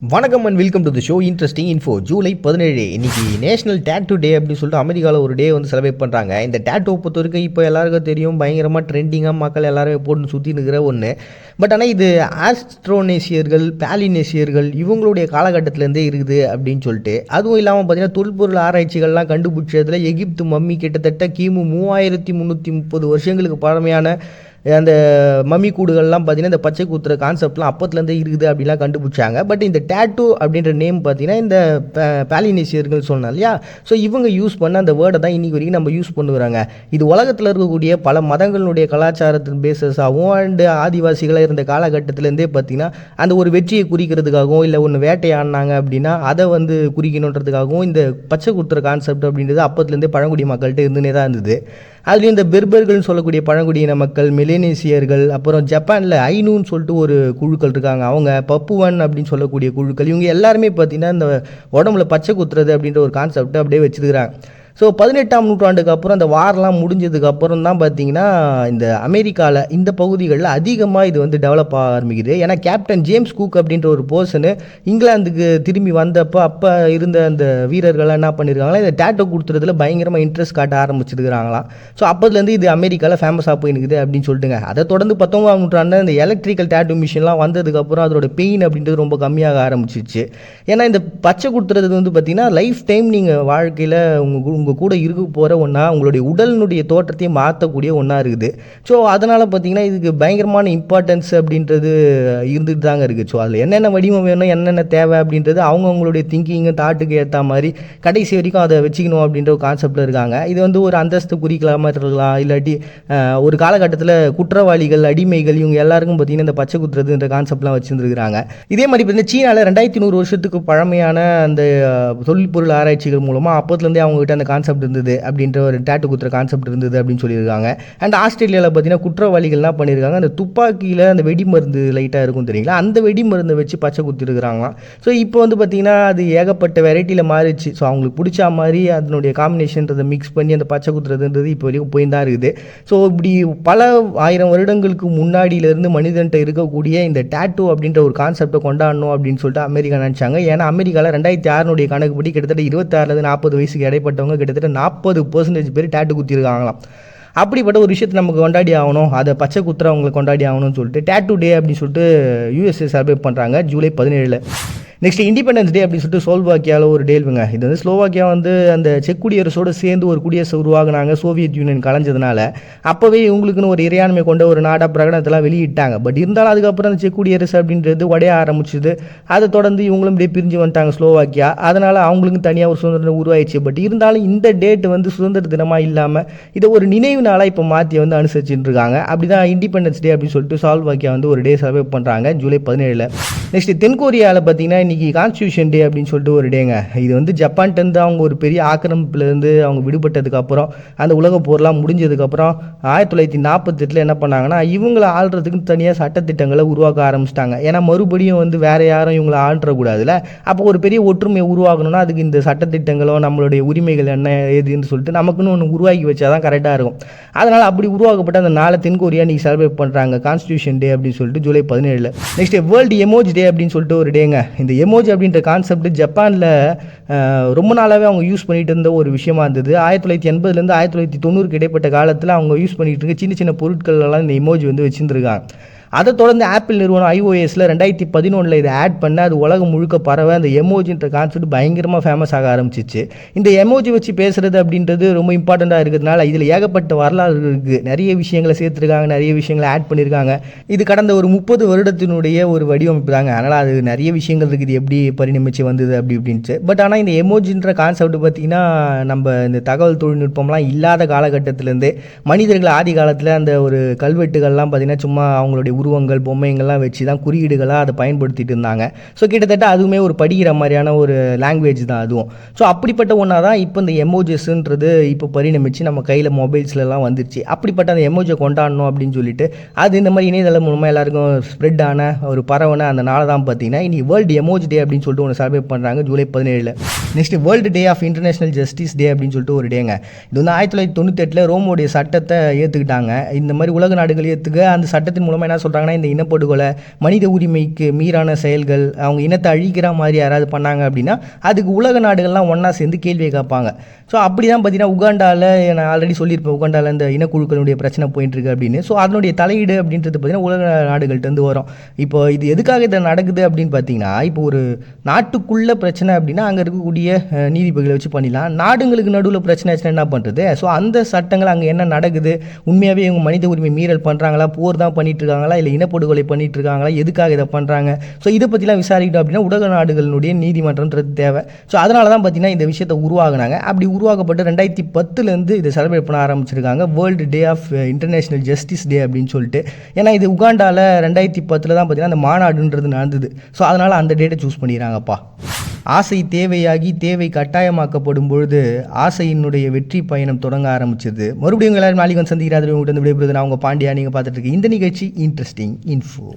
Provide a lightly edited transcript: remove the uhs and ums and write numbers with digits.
வணக்கம் and welcome to the show interesting info. July 17 இன்னைக்கு national tattoo டே அப்படின்னு சொல்லிட்டு அமெரிக்காவில் ஒரு டே வந்து செலிப்ரேட் பண்ணுறாங்க. இந்த டேட்டூ பொறுத்த வரைக்கும் இப்போ எல்லாருக்கும் தெரியும், பயங்கரமாக ட்ரெண்டிங்காக மக்கள் எல்லாருமே போட்டு சுற்றி இருக்கிற ஒன்று. பட் ஆனால் இது ஆஸ்ட்ரோனேசியர்கள், பாலினேசியர்கள் இவங்களுடைய காலகட்டத்திலேருந்தே இருக்குது அப்படின்னு சொல்லிட்டு, அதுவும் இல்லாமல் பார்த்தீங்கன்னா தொல்பொருள் ஆராய்ச்சிகள்லாம் கண்டுபிடிச்சதில் எகிப்து மம்மி கிட்டத்தட்ட கிமு 3330 வருஷங்களுக்கு பழமையான அந்த மம்மி கூடுகள்லாம் பார்த்தீங்கன்னா இந்த பச்சை குத்துற கான்செப்ட்லாம் அப்பத்துலேருந்தே இருக்குது அப்படிலாம் கண்டுபிடிச்சாங்க. பட் இந்த டேட்டூ அப்படின்ற நேம் பார்த்தீங்கன்னா இந்த பாலினேசியர்கள் சொன்னோம் இல்லையா, ஸோ இவங்க யூஸ் பண்ண அந்த வேர்டை தான் இன்றைக்கி வரைக்கும் நம்ம யூஸ் பண்ணுறாங்க. இது உலகத்தில் இருக்கக்கூடிய பல மதங்களுடைய கலாச்சாரத்தின் பேசஸாகவும் அண்டு ஆதிவாசிகளாக இருந்த காலகட்டத்திலேருந்தே பார்த்தீங்கன்னா அந்த ஒரு வெற்றியை குறிக்கிறதுக்காகவும் இல்லை ஒன்று வேட்டையாடினாங்க அப்படின்னா அதை வந்து குறிக்கணுன்றதுக்காகவும் இந்த பச்சை குத்துற கான்செப்ட் அப்படின்றது அப்பத்துலேருந்தே பழங்குடி மக்கள்கிட்ட இருந்துனே தான் இருந்தது. அதுலேயும் இந்த பெர்பர்கள்னு சொல்லக்கூடிய பழங்குடியின மக்கள், மெலேனேசியர்கள், அப்புறம் ஜப்பானில் ஐநூன்னு சொல்லிட்டு ஒரு குழுக்கள் இருக்காங்க, அவங்க பப்புவன் அப்படின்னு சொல்லக்கூடிய குழுக்கள், இவங்க எல்லாருமே பார்த்தீங்கன்னா இந்த உடம்புல பச்சை குத்துறது அப்படின்ற ஒரு கான்செப்டை அப்படியே வச்சுருக்கிறாங்க. ஸோ 18ஆம் நூற்றாண்டுக்கு அப்புறம் இந்த வாரெலாம் முடிஞ்சதுக்கு அப்புறம் தான் பார்த்தீங்கன்னா இந்த அமெரிக்காவில் இந்த பகுதிகளில் அதிகமாக இது வந்து டெவலப் ஆக ஆரம்பிக்குது. ஏன்னா கேப்டன் ஜேம்ஸ் குக் அப்படின்ற ஒரு பர்சனு இங்கிலாந்துக்கு திரும்பி வந்தப்போ அப்போ இருந்த அந்த வீரர்கள்லாம் என்ன பண்ணியிருக்காங்களா, இந்த டேட்டோ கொடுத்துறதுல பயங்கரமாக இன்ட்ரெஸ்ட் காட்ட ஆரம்பிச்சிருக்கிறாங்களாம். ஸோ அப்போதுலேருந்து இது அமெரிக்காவில் ஃபேமஸாக போயிருக்குது அப்படின்னு சொல்லிட்டுங்க. அதை தொடர்ந்து 19ஆம் நூற்றாண்டு இந்த எலக்ட்ரிக்கல் டேட்டோ மிஷின்லாம் வந்ததுக்கப்புறம் அதோட பெயின் அப்படின்றது ரொம்ப கம்மியாக ஆரம்பிச்சிச்சு. ஏன்னா இந்த பச்சை கொடுத்துறது வந்து பார்த்திங்கன்னா லைஃப் டைம் நீங்கள் வாழ்க்கையில் உங்கள் கூட இருக்க போகிற ஒன்றா, உங்களுடைய உடலினுடைய தோற்றத்தையும் மாற்றக்கூடிய ஒன்றா இருக்குது. ஸோ அதனால் பார்த்திங்கன்னா இதுக்கு பயங்கரமான இம்பார்ட்டன்ஸ் அப்படின்றது இருந்துட்டு தாங்க இருக்குது. ஸோ அதில் என்னென்ன வடிவம் வேணும், என்னென்ன தேவை அப்படின்றது அவங்கவுங்களுடைய திங்கிங்கு தாட்டுக்கு ஏற்ற மாதிரி கடைசி வரைக்கும் அதை வச்சுக்கணும் அப்படின்ற ஒரு கான்செப்டில் இருக்காங்க. இது வந்து ஒரு அந்தஸ்து குறிக்கலாமல் இருக்கலாம், இல்லாட்டி ஒரு காலகட்டத்தில் குற்றவாளிகள், அடிமைகள், இவங்க எல்லாருக்கும் பார்த்திங்கன்னா இந்த பச்சை குத்துறதுன்ற கான்செப்ட்லாம் வச்சுருந்துருக்காங்க. இதே மாதிரி பார்த்தீங்கன்னா சீனாவில் 2100 வருஷத்துக்கு பழமையான அந்த தொல்பொருள் ஆராய்ச்சிகள் மூலமாக அப்போதுலேருந்தே அவங்ககிட்ட அந்த கான்செப்ட் இருந்தது அப்படின்ற ஒரு டேட்டு குத்துற கான்செப்ட் இருந்தது அப்படின்னு சொல்லியிருக்காங்க. அண்ட் ஆஸ்திரேலியாவில் பார்த்தீங்கன்னா குற்றவாளிகள் என்ன பண்ணியிருக்காங்க, அந்த துப்பாக்கியில் அந்த வெடிமருந்து லைட்டாக இருக்கும் தெரியுங்களா, அந்த வெடிமருந்தை வச்சு பச்சை குத்திருக்கிறாங்களாம். ஸோ இப்போ வந்து பார்த்திங்கன்னா அது ஏகப்பட்ட வெரைட்டியில் மாறிடுச்சு. ஸோ அவங்களுக்கு பிடிச்ச மாதிரி அதனுடைய காம்பினேஷன்றதை மிக்ஸ் பண்ணி அந்த பச்சை குத்துறதுன்றது இப்போ வரைக்கும் போய் தான் இருக்குது. ஸோ இப்படி பல ஆயிரம் வருடங்களுக்கு முன்னாடியிலேருந்து மனிதன்ட்ட இருக்கக்கூடிய இந்த டேட்டூ அப்படின்ற ஒரு கான்செப்டை கொண்டாடணும் அப்படின்னு சொல்லிட்டு அமெரிக்கா நினச்சாங்க. ஏன்னா அமெரிக்காவில் 2006 கணக்குப்படி கிட்டத்தட்ட 26-40 வயசுக்கு இடைப்பட்டவங்க கிட்டத்தட்ட 40% பேர் டேட்டு குத்திருக்காங்களாம். அப்படிப்பட்ட ஒரு விஷயத்தை நமக்கு கொண்டாடி ஆகணும், அதை பச்சை குத்துறவங்களை கொண்டாடி ஆகணும்னு சொல்லிட்டு டேட்டூ டே அப்படின்னு சொல்லிட்டு யூஎஸ்ஏ செலிப்ரேட் பண்ணுறாங்க ஜூலை 17. நெக்ஸ்ட் இண்டிபெண்டன்ஸ் டே அப்படின்னு சொல்லிட்டு ஸ்லோவாக்கியாவில் ஒரு டேவுங்க. இது வந்து ஸ்லோவாக்கியா வந்து அந்த செக் குடியரசோடு சேர்ந்து ஒரு குடியரசு உருவாகினாங்க, சோவியத் யூனியன் கலைஞ்சதுனால. அப்போவே இவங்களுக்குன்னு ஒரு இறையாண்மை கொண்ட ஒரு நாடாக பிரகடனத்தெல்லாம் வெளியிட்டாங்க. பட் இருந்தாலும் அதுக்கப்புறம் அந்த செக் குடியரசு அப்படின்றது உடைய ஆரம்பிச்சுது. அதை தொடர்ந்து இவங்களும் இப்படியே பிரிஞ்சு வந்துட்டாங்க ஸ்லோவாக்கியா. அதனால் அவங்களுக்கு தனியாக ஒரு சுதந்திரம் உருவாயிடுச்சு. பட் இருந்தாலும் இந்த டேட் வந்து சுதந்திர தினமாக இல்லாமல் இதை ஒரு நினைவு நாளாக இப்போ மாற்றி வந்து அனுசரிச்சுட்டு இருக்காங்க. அப்படி தான் இண்டிபெண்டன்ஸ் டே அப்படின்னு சொல்லிட்டு ஸ்லோவாக்கியா வந்து ஒரு டே செலிப்ரேட் பண்ணுறாங்க ஜூலை 17. நெக்ஸ்ட் தென்கொரியாவில் பார்த்தீங்கன்னா இன்றைக்கி கான்ஸ்டியூஷன் டே அப்படின்னு சொல்லிட்டு ஒரு டேங்க. இது வந்து ஜப்பான்கிட்டருந்து அவங்க ஒரு பெரிய ஆக்கிரமிப்புலேருந்து அவங்க விடுபட்டதுக்கப்புறம் அந்த உலக போர்லாம் முடிஞ்சதுக்கப்புறம் 1948 என்ன பண்ணாங்கன்னா இவங்களை ஆள்றதுக்கு தனியாக சட்டத்திட்டங்களை உருவாக்க ஆரம்பிச்சிட்டாங்க. ஏன்னா மறுபடியும் வந்து வேறு யாரும் இவங்களை ஆள்றக்கூடாதுல்ல. அப்போ ஒரு பெரிய ஒற்றுமையை உருவாக்கணும்னா அதுக்கு இந்த சட்டத்திட்டங்களோ நம்மளுடைய உரிமைகள் என்ன ஏதுன்னு சொல்லிட்டு நமக்குன்னு ஒன்று உருவாக்கி வச்சா தான் கரெக்டாக இருக்கும். அதனால் அப்படி உருவாக்கப்பட்ட அந்த நாளை தென்கொரியா இன்றைக்கி செலிப்ரேட் பண்ணுறாங்க கான்ஸ்டியூஷன் டே அப்படின்னு சொல்லிட்டு July 17. Next world emoji day அப்படின்னு சொல்லிட்டு ஒரு டேங்க. இந்த எமோஜி அப்படின்ற கான்செப்ட் ஜப்பானில் ரொம்ப நாளாகவே அவங்க யூஸ் பண்ணிகிட்டு இருந்த ஒரு விஷயமா இருந்தது. 1980 1990 இடைப்பட்ட காலத்தில் அவங்க யூஸ் பண்ணிகிட்டு இருக்க சின்ன சின்ன பொருட்கள்லாம் இந்த எமோஜி வந்து வச்சுருந்துருக்காங்க. அதை தொடர்ந்து ஆப்பிள் நிறுவனம் iOSல 2011 இதை ஆட் பண்ண அது உலகம் முழுக்க பரவ அந்த எமோஜின்ற கான்செப்ட் பயங்கரமாக ஃபேமஸ் ஆக ஆரம்பிச்சிச்சு. இந்த எமோஜி வச்சு பேசுகிறது அப்படின்றது ரொம்ப இம்பார்ட்டண்ட்டாக இருக்கிறதுனால இதில் ஏகப்பட்ட வரலாறு இருக்குது. நிறைய விஷயங்களை சேர்த்துருக்காங்க, நிறைய விஷயங்களை ஆட் பண்ணியிருக்காங்க. இது கடந்த ஒரு 30 வருடத்தினுடைய ஒரு வடிவமைப்பு தாங்க. அதனால் அது நிறைய விஷயங்கள் இருக்குது, எப்படி பரிணமிச்சு வந்தது அப்படி இப்படின்ட்டு. பட் ஆனால் இந்த எமோஜின்ற கான்செப்ட் பார்த்திங்கன்னா நம்ம இந்த தகவல் தொழில்நுட்பம்லாம் இல்லாத காலகட்டத்திலேருந்தே மனிதர்கள் ஆதி காலத்தில் அந்த ஒரு கல்வெட்டுகள்லாம் பார்த்திங்கன்னா சும்மா அவங்களுடைய உருவங்கள், பொம்மைங்கள்லாம் வச்சு தான் குறியீடுகளாக அதை பயன்படுத்திட்டு இருந்தாங்க. ஸோ கிட்டத்தட்ட அதுவுமே ஒரு படிக்கிற மாதிரியான ஒரு லாங்குவேஜ் தான் அதுவும். ஸோ அப்படிப்பட்ட ஒன்றா தான் இப்போ இந்த எமோஜஸ்ன்றது இப்போ பரிணமிச்சு நம்ம கையில் மொபைல்ஸ்லாம் வந்துருச்சு. அப்படிப்பட்ட அந்த எமோஜை கொண்டாடணும் அப்படின்னு சொல்லிட்டு அது இந்த மாதிரி இணையதளம் மூலமாக எல்லாருக்கும் ஸ்ப்ரெட் ஆன ஒரு பரவன அந்த நாளை தான் பார்த்தீங்கன்னா இனி வேர்ல்டு எமோஜி டே அப்படின்னு சொல்லிட்டு ஒன்று செலிப்ரேட் பண்ணுறாங்க July 17. Next world day of international justice day அப்படின்னு சொல்லிட்டு ஒரு டேங்க. இது வந்து 1998 ரோமோடைய சட்டத்தை ஏற்றுக்கிட்டாங்க. இந்த மாதிரி உலக நாடுகள் ஏற்றுக்க அந்த சட்டத்தின் மூலமாக என்ன சொல்கிறாங்கன்னா, இந்த இனப்படுகொலை, மனித உரிமைக்கு மீறான செயல்கள், அவங்க இனத்தை அழிக்கிற மாதிரி யாராவது பண்ணாங்க அப்படின்னா அதுக்கு உலக நாடுகள்லாம் ஒன்றா சேர்ந்து கேள்வியை கேட்பாங்க. ஸோ அப்படி தான் பார்த்தீங்கன்னா உகாண்டாவில் நான் ஆல்ரெடி சொல்லியிருப்பேன், உகாண்டாவில் இந்த இனக்குழுக்களுடைய பிரச்சனை போயிட்டுருக்கு அப்படின்னு. ஸோ அதனுடைய தலையீடு அப்படின்றது பார்த்தீங்கன்னா உலக நாடுகள்கிட்டருந்து வரும். இப்போ இது எதுக்காக இதை நடக்குது அப்படின்னு பார்த்தீங்கன்னா, இப்போ ஒரு நாட்டுக்குள்ளே பிரச்சனை அப்படின்னா அங்கே இருக்கக்கூடிய நீதிபதிகளை வச்சு பண்ணிடலாம். நாடுங்களுக்கு நடுவில் பிரச்சனை ஆச்சுன்னா என்ன பண்ணுறது? ஸோ அந்த சட்டங்கள் அங்கே என்ன நடக்குது, உண்மையாகவே இவங்க மனித உரிமை மீறல் பண்ணுறாங்களா, போர் தான் பண்ணிட்டு இருக்காங்களா, இல்லை இனப்படுகொலை பண்ணிட்டு இருக்காங்களா, எதுக்காக இதை பண்ணுறாங்க, ஸோ இதை பற்றிலாம் விசாரிக்கணும் அப்படின்னா உலக நாடுகளுடைய நீதிமன்றம்ன்றது தேவை. ஸோ அதனால தான் பார்த்தீங்கன்னா இந்த விஷயத்தை உருவாகினாங்க. அப்படி உருவாக்கப்பட்டு 2010 இதை செலிப்ரேட் பண்ண ஆரம்பிச்சிருக்காங்க, world day of international justice day அப்படின்னு சொல்லிட்டு. ஏன்னா இது உகாண்டாவில் 2010 தான் பார்த்தீங்கன்னா அந்த மாநாடுன்றது நடந்தது. ஸோ அதனால் அந்த டேட்டை சூஸ் பண்ணிடுறாங்கப்பா. ஆசை தேவையாகி தேவை கட்டாயமாக்கப்படும் பொழுது ஆசையினுடைய வெற்றி பயணம் தொடங்க ஆரம்பிச்சது. மறுபடியும் எல்லாரும் நாளைக்கு வந்து சந்திக்கிறாரு. உங்கள்கிட்ட விடைபெறுது நான் உங்கள் பாண்டியா. நீங்கள் பார்த்துட்டு இருக்கு இந்த நிகழ்ச்சி இன்ட்ரெஸ்டிங் இன்ஃபோ.